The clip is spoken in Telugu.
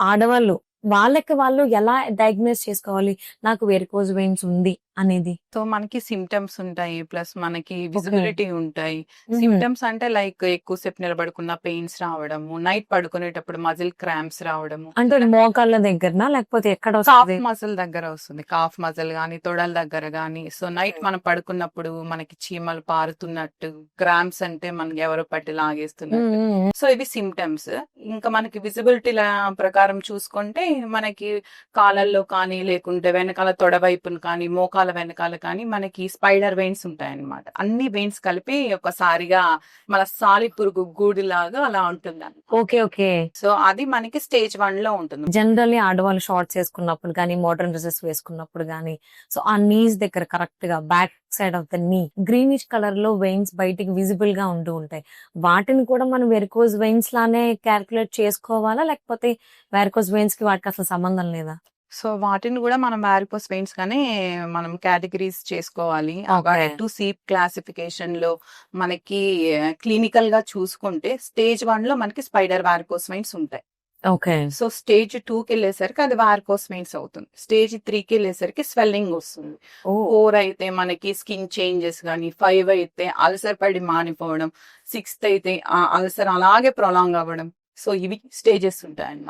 ఆడవాళ్ళు వాళ్ళకి వాళ్ళు ఎలా డయాగ్నోస్ చేసుకోవాలి? నాకు వెరికోజ్ వెయిన్స్ ఉంది అనేది. సో మనకి సిమ్టమ్స్ ఉంటాయి. ప్లస్ మనకి ఓకే. విజిబిలిటీ ఉంటాయి. హుహు. సిమ్టమ్స్ అంటే లైక్ ఎక్కువసేపు నిలబడుకున్న పెయిన్స్ రావడము, నైట్ పడుకునేటప్పుడు మజిల్ క్రాంప్స్ రావడము. అంటే మోకాళ్ళ దగ్గరనా? లేకపోతే ఎక్కడ కాఫ్ వస్తది? మజిల్ దగ్గర వస్తుంది. కాఫ్ మజిల్ గాని, తొడల దగ్గర గాని. So night okay. మనం పడుకున్నప్పుడు మనకి చీమలు పారుతున్నట్టు, క్రాంప్స్ అంటే మనకి ఎవరో పట్టి హ్మ్. లాగేస్తున్నట్టు. హ్మ్. హ్మ్. సో ఇవి సిమ్టమ్స్. ఇంకా మనకి విజిబిలిటీ ప్రకారం చూసుకుంటే మనకి కాళ్ళల్లో కానీ, లేకుంటే వెనకాల తొడ వైపున కానీ, మోకాల వెనకాల కానీ మనకి స్పైడర్ వెయిన్స్ ఉంటాయన్నమాట. అన్ని వెయిన్స్ కలిపి ఒకసారిగా మన సాలిపురుగు గూడులాగా అలా ఉంటుందన్నమాట. ఓకే. ఓకే. సో అది మనకి స్టేజ్ 1 లో ఉంటుంది. జనరల్లీ ఆడవాళ్ళు షార్ట్స్ ఏసుకున్నప్పుడు గానీ, మోడర్న్ డ్రెసెస్ వేసుకున్నప్పుడు గానీ, సో ఆ నీస్ దగ్గర కరెక్ట్‌గా బ్యాక్ సైడ్ ఆఫ్ ద నీ గ్రీనిష్ కలర్‌లో వెయిన్స్ బయటికి విజిబుల్‌గా ఉంటూ ఉంటాయి. వాటిని కూడా మనం వెరికోజ్ వెయిన్స్ లానే క్యాలిక్యులేట్ చేసుకోవాలా? లేకపోతే వెరికోజ్ వెయిన్స్‌కి వాటికి అసలు సంబంధం లేదా? సో వాటిని కూడా మనం వారికోస్ వెయిన్స్ గానే మనం కేటగిరీస్ చేసుకోవాలి. Okay. A to C classification లో మనకి క్లినికల్ గా చూసుకుంటే స్టేజ్ 1 లో మనకి స్పైడర్ వారికోస్ వెయిన్స్ ఉంటాయి. ఓకే. సో స్టేజ్ 2కి వెళ్ళేసరికి అది వారికోస్ వెయిన్స్ అవుతుంది. స్టేజ్ 3కి వెళ్ళేసరికి స్వెల్లింగ్ వస్తుంది. ఓహ్! 4 అయితే మనకి స్కిన్ చేంజెస్ గానీ, 5 అయితే అల్సర్ పడి మానిపోవడం, 6th అయితే ఆ అల్సర్ అలాగే ప్రొలాంగ్ అవ్వడం. సో ఇవి స్టేజెస్ ఉంటాయన్నమాట.